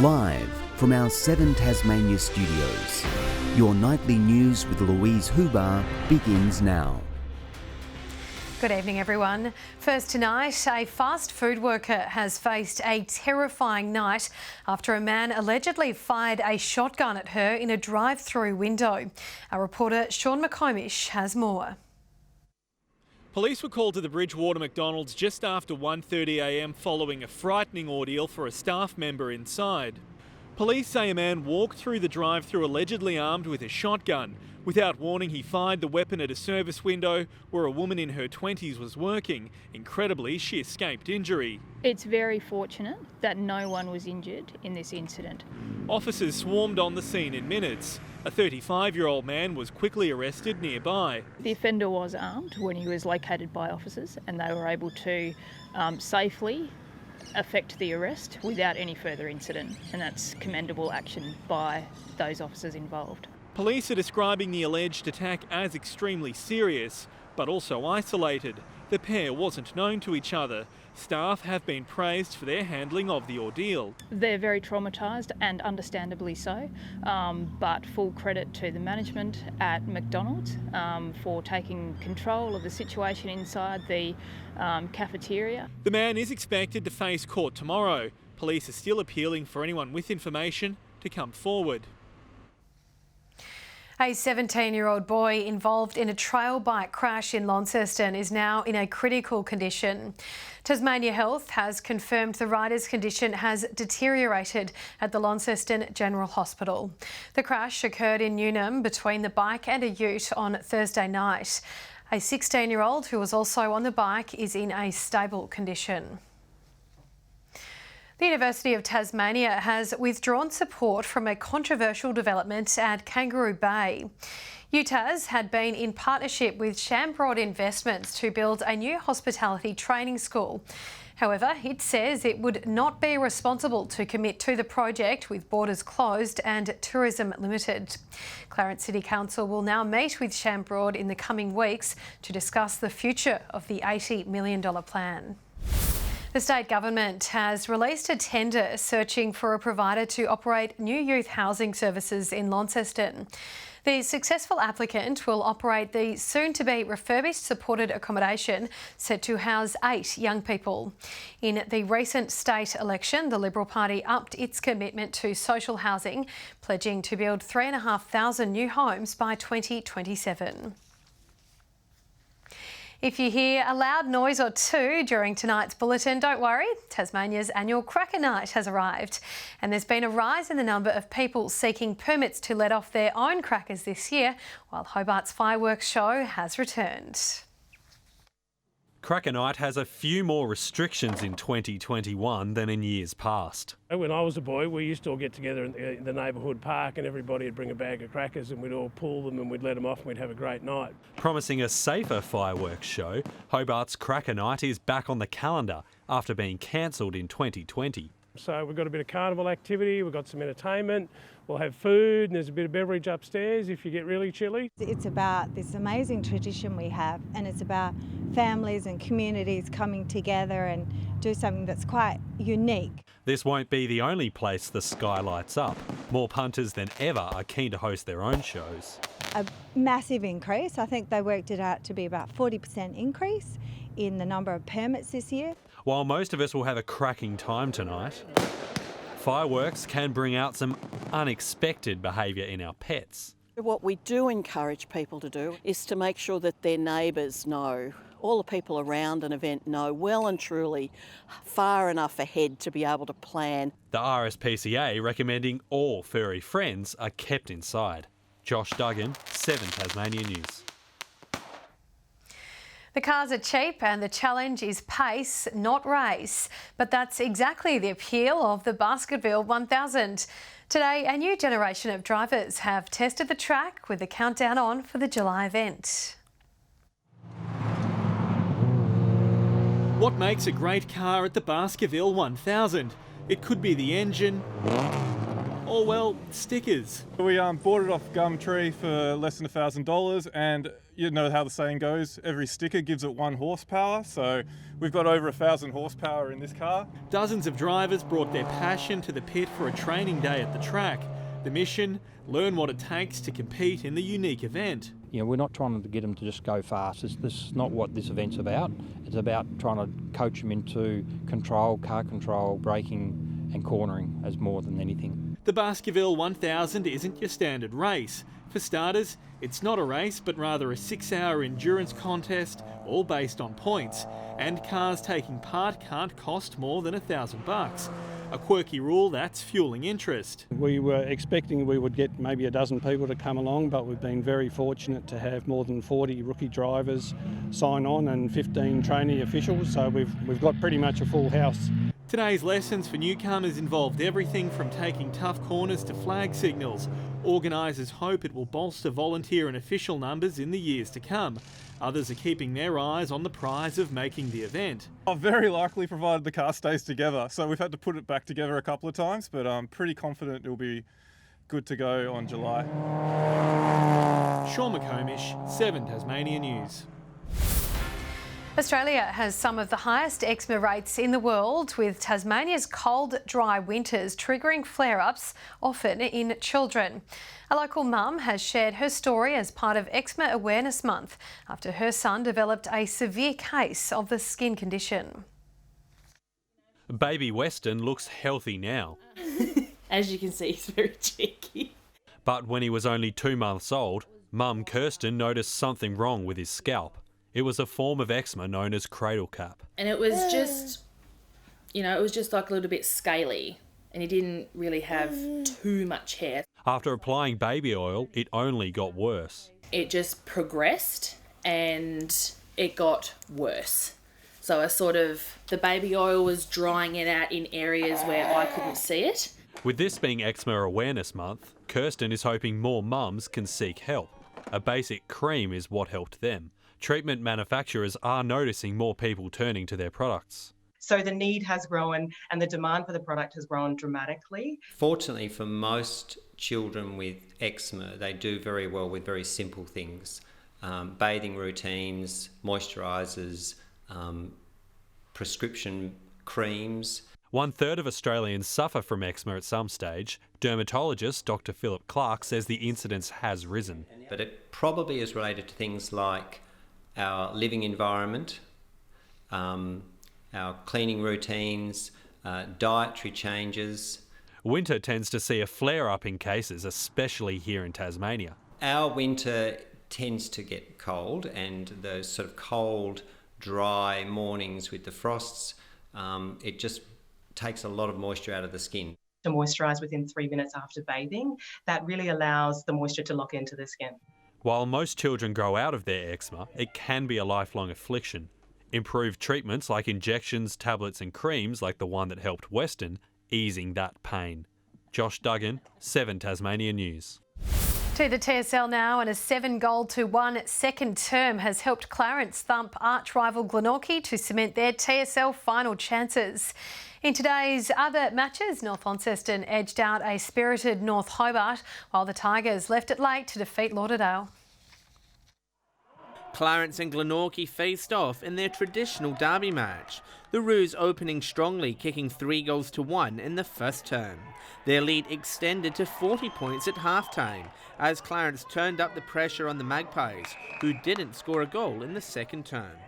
Live from our 7 Tasmania studios, your nightly news with Louise Huber begins now. Good evening, everyone. First tonight, a fast food worker has faced a terrifying night after a man allegedly fired a shotgun at her in a drive-through window. Our reporter Stuart McSwain has more. Police were called to the Bridgewater McDonalds just after 1:30 a.m. following a frightening ordeal for a staff member inside. Police say a man walked through the drive-through allegedly armed with a shotgun. Without warning, he fired the weapon at a service window where a woman in her 20s was working. Incredibly, she escaped injury. It's very fortunate that no one was injured in this incident. Officers swarmed on the scene in minutes. A 35-year-old man was quickly arrested nearby. The offender was armed when he was located by officers, and they were able to safely effect the arrest without any further incident, and that's commendable action by those officers involved. Police are describing the alleged attack as extremely serious, but also isolated. The pair wasn't known to each other. Staff have been praised for their handling of the ordeal. They're very traumatised, and understandably so, but full credit to the management at McDonald's for taking control of the situation inside the cafeteria. The man is expected to face court tomorrow. Police are still appealing for anyone with information to come forward. A 17-year-old boy involved in a trail bike crash in Launceston is now in a critical condition. Tasmania Health has confirmed the rider's condition has deteriorated at the Launceston General Hospital. The crash occurred in Newnham between the bike and a ute on Thursday night. A 16-year-old who was also on the bike is in a stable condition. The University of Tasmania has withdrawn support from a controversial development at Kangaroo Bay. UTAS had been in partnership with Shambrod Investments to build a new hospitality training school. However, it says it would not be responsible to commit to the project with borders closed and tourism limited. Clarence City Council will now meet with Shambrod in the coming weeks to discuss the future of the $80 million plan. The state government has released a tender searching for a provider to operate new youth housing services in Launceston. The successful applicant will operate the soon-to-be refurbished supported accommodation set to house 8 young people. In the recent state election, the Liberal Party upped its commitment to social housing, pledging to build 3,500 new homes by 2027. If you hear a loud noise or two during tonight's bulletin, don't worry, Tasmania's annual Cracker Night has arrived. And there's been a rise in the number of people seeking permits to let off their own crackers this year, while Hobart's fireworks show has returned. Cracker Night has a few more restrictions in 2021 than in years past. When I was a boy, we used to all get together in the neighbourhood park and everybody would bring a bag of crackers and we'd all pull them and we'd let them off and we'd have a great night. Promising a safer fireworks show, Hobart's Cracker Night is back on the calendar after being cancelled in 2020. So we've got a bit of carnival activity, we've got some entertainment, we'll have food and there's a bit of beverage upstairs if you get really chilly. It's about this amazing tradition we have, and it's about families and communities coming together and do something that's quite unique. This won't be the only place the sky lights up. More punters than ever are keen to host their own shows. A massive increase. I think they worked it out to be about 40% increase in the number of permits this year. While most of us will have a cracking time tonight, fireworks can bring out some unexpected behaviour in our pets. What we do encourage people to do is to make sure that their neighbours know, all the people around an event know well and truly, far enough ahead to be able to plan. The RSPCA recommending all furry friends are kept inside. Josh Duggan, 7 Tasmania News. The cars are cheap and the challenge is pace, not race. But that's exactly the appeal of the Baskerville 1000. Today, a new generation of drivers have tested the track with the countdown on for the July event. What makes a great car at the Baskerville 1000? It could be the engine, or, well, stickers. We bought it off Gumtree for less than $1,000, and you know how the saying goes, every sticker gives it 1 horsepower, so we've got over 1,000 horsepower in this car. Dozens of drivers brought their passion to the pit for a training day at the track. The mission, learn what it takes to compete in the unique event. You know, we're not trying to get them to just go fast. This is not what this event's about. It's about trying to coach them into control, car control, braking and cornering as more than anything. The Baskerville 1000 isn't your standard race. For starters, it's not a race, but rather a 6-hour endurance contest, all based on points. And cars taking part can't cost more than $1,000. A quirky rule that's fueling interest. We were expecting we would get maybe a dozen people to come along, but we've been very fortunate to have more than 40 rookie drivers sign on and 15 trainee officials, so we've got pretty much a full house. Today's lessons for newcomers involved everything from taking tough corners to flag signals. Organisers hope it will bolster volunteer and official numbers in the years to come. Others are keeping their eyes on the prize of making the event. Very likely, provided the car stays together, so we've had to put it back together a couple of times, but I'm pretty confident it'll be good to go on July. Sean McComish, 7 Tasmania News. Australia has some of the highest eczema rates in the world, with Tasmania's cold, dry winters triggering flare-ups, often in children. A local mum has shared her story as part of Eczema Awareness Month after her son developed a severe case of the skin condition. Baby Weston looks healthy now. As you can see, he's very cheeky. But when he was only 2 months old, Mum Kirsten noticed something wrong with his scalp. It was a form of eczema known as cradle cap. And it was just, it was just like a little bit scaly, and he didn't really have too much hair. After applying baby oil, it only got worse. It just progressed and it got worse. So the baby oil was drying it out in areas where I couldn't see it. With this being Eczema Awareness Month, Kirsten is hoping more mums can seek help. A basic cream is what helped them. Treatment manufacturers are noticing more people turning to their products. So the need has grown and the demand for the product has grown dramatically. Fortunately for most children with eczema, they do very well with very simple things. Bathing routines, moisturisers, prescription creams. 1/3 of Australians suffer from eczema at some stage. Dermatologist Dr. Philip Clark says the incidence has risen. But it probably is related to things like our living environment, our cleaning routines, dietary changes. Winter tends to see a flare-up in cases, especially here in Tasmania. Our winter tends to get cold, and those sort of cold, dry mornings with the frosts, it just takes a lot of moisture out of the skin. To moisturise within 3 minutes after bathing, that really allows the moisture to lock into the skin. While most children grow out of their eczema, it can be a lifelong affliction. Improved treatments like injections, tablets and creams like the one that helped Weston, easing that pain. Josh Duggan, 7 Tasmania News. To the TSL now, and a 7-1 second term has helped Clarence thump arch-rival Glenorchy to cement their TSL final chances. In today's other matches, North Launceston edged out a spirited North Hobart, while the Tigers left it late to defeat Lauderdale. Clarence and Glenorchy faced off in their traditional derby match, the Roos opening strongly, kicking 3-1 in the first term. Their lead extended to 40 points at half-time, as Clarence turned up the pressure on the Magpies, who didn't score a goal in the second term.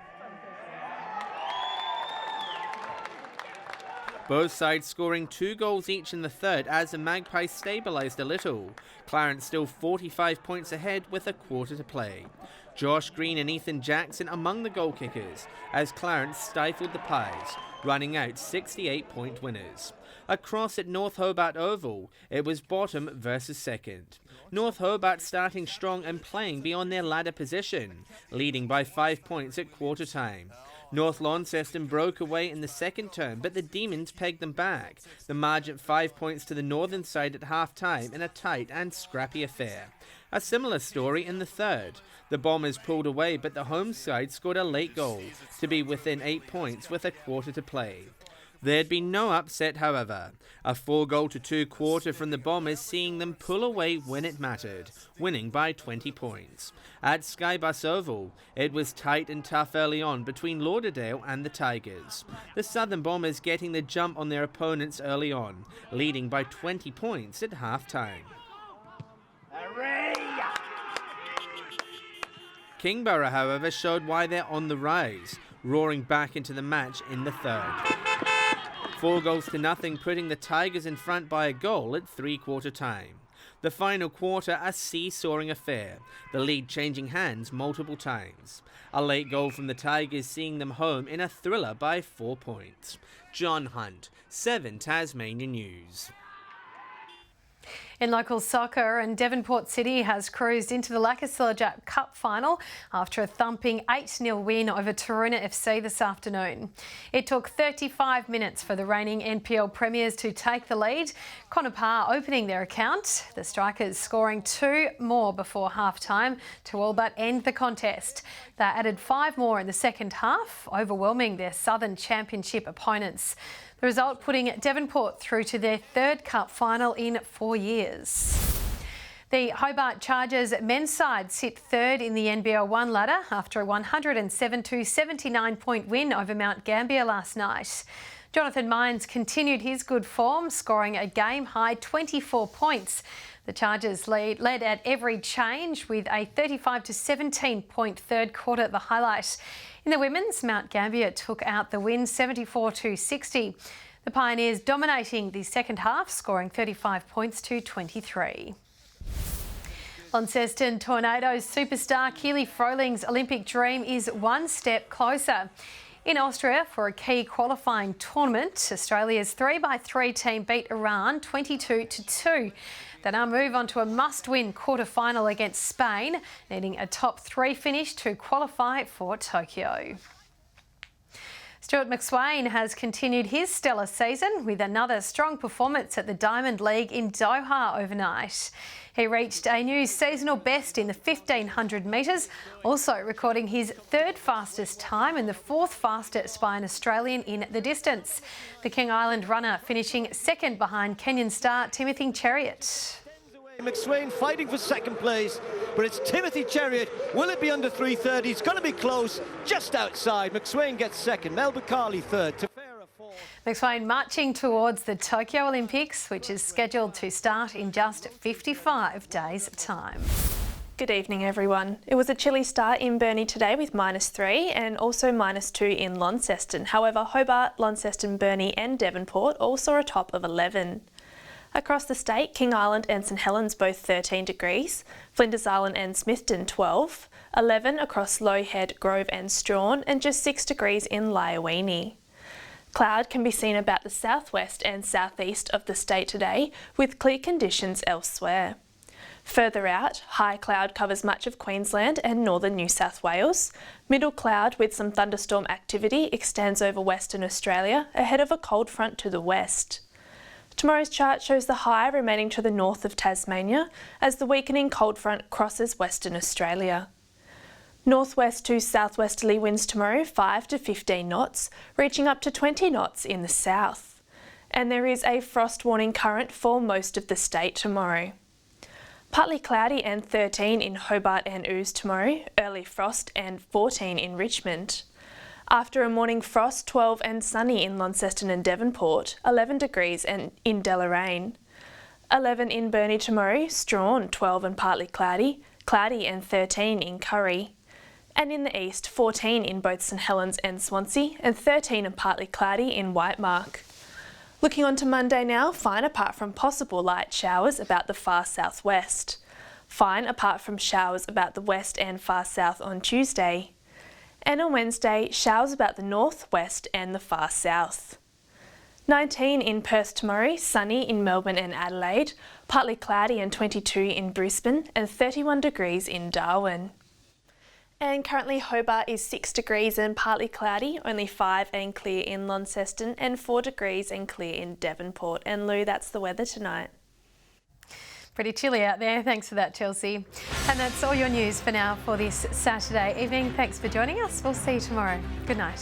Both sides scoring 2 goals each in the third as the Magpies stabilised a little. Clarence still 45 points ahead with a quarter to play. Josh Green and Ethan Jackson among the goal kickers as Clarence stifled the Pies, running out 68-point winners. Across at North Hobart Oval, it was bottom versus second. North Hobart starting strong and playing beyond their ladder position, leading by 5 points at quarter time. North Launceston broke away in the second term, but the Demons pegged them back. The margin 5 points to the northern side at half-time in a tight and scrappy affair. A similar story in the third. The Bombers pulled away, but the home side scored a late goal to be within 8 points with a quarter to play. There'd been no upset, however. A 4-2 quarter from the Bombers seeing them pull away when it mattered, winning by 20 points. At Skybus Oval, it was tight and tough early on between Lauderdale and the Tigers. The Southern Bombers getting the jump on their opponents early on, leading by 20 points at half-time. Kingborough, however, showed why they're on the rise, roaring back into the match in the third. 4-0, putting the Tigers in front by a goal at three-quarter time. The final quarter a seesawing affair, the lead changing hands multiple times. A late goal from the Tigers seeing them home in a thriller by 4 points. John Hunt, 7 Tasmania News. In local soccer, and Devonport City has cruised into the Lacasilla Cup final after a thumping 8-0 win over Taroona FC this afternoon. It took 35 minutes for the reigning NPL premiers to take the lead, Connor Parr opening their account, the Strikers scoring 2 more before half-time to all but end the contest. They added 5 more in the second half, overwhelming their Southern Championship opponents. The result putting Devonport through to their 3rd cup final in 4 years. The Hobart Chargers men's side sit 3rd in the NBL 1 ladder after a 107-79 point win over Mount Gambier last night. Jonathan Mines continued his good form, scoring a game-high 24 points. The Chargers led at every change with a 35-17 point third quarter at the highlight. In the women's, Mount Gambier took out the win 74-60. The Pioneers dominating the second half, scoring 35 points to 23. Launceston Tornadoes superstar Keely Froling's Olympic dream is one step closer. In Austria for a key qualifying tournament, Australia's 3x3 team beat Iran 22-2. They now move on to a must-win quarter-final against Spain, needing a top 3 finish to qualify for Tokyo. Stuart McSwain has continued his stellar season with another strong performance at the Diamond League in Doha overnight. He reached a new seasonal best in the 1500 metres, also recording his 3rd fastest time and the 4th fastest by an Australian in the distance. The King Island runner finishing 2nd behind Kenyan star Timothy Chariot. McSwain fighting for 2nd place, but it's Timothy Chariot. Will it be under 3:30? It's going to be close, just outside. McSwain gets 2nd, Mel Bacali 3rd. Tefera 4th. McSwain marching towards the Tokyo Olympics, which is scheduled to start in just 55 days' time. Good evening, everyone. It was a chilly start in Burnie today with -3 and also -2 in Launceston. However, Hobart, Launceston, Burnie and Devonport all saw a top of 11. Across the state, King Island and St Helens both 13 degrees, Flinders Island and Smithton 12, 11 across Low Head, Grove and Strawn, and just 6 degrees in Lyowini. Cloud can be seen about the southwest and southeast of the state today, with clear conditions elsewhere. Further out, high cloud covers much of Queensland and northern New South Wales. Middle cloud with some thunderstorm activity extends over Western Australia ahead of a cold front to the west. Tomorrow's chart shows the high remaining to the north of Tasmania as the weakening cold front crosses Western Australia. Northwest to southwesterly winds tomorrow 5 to 15 knots, reaching up to 20 knots in the south. And there is a frost warning current for most of the state tomorrow. Partly cloudy and 13 in Hobart and Ouse tomorrow, early frost and 14 in Richmond. After a morning frost, 12 and sunny in Launceston and Devonport, 11 degrees and in Deloraine. 11 in Burnie tomorrow, Strawn, 12 and partly cloudy, cloudy and 13 in Curry. And in the east, 14 in both St Helens and Swansea, and 13 and partly cloudy in Whitemark. Looking on to Monday now, fine apart from possible light showers about the far southwest. Fine apart from showers about the west and far south on Tuesday. And on Wednesday, showers about the north, west and the far south. 19 in Perth tomorrow, sunny in Melbourne and Adelaide, partly cloudy and 22 in Brisbane and 31 degrees in Darwin. And currently Hobart is 6 degrees and partly cloudy, only 5 and clear in Launceston and 4 degrees and clear in Devonport. And Lou, that's the weather tonight. Pretty chilly out there. Thanks for that, Chelsea. And that's all your news for now for this Saturday evening. Thanks for joining us. We'll see you tomorrow. Good night.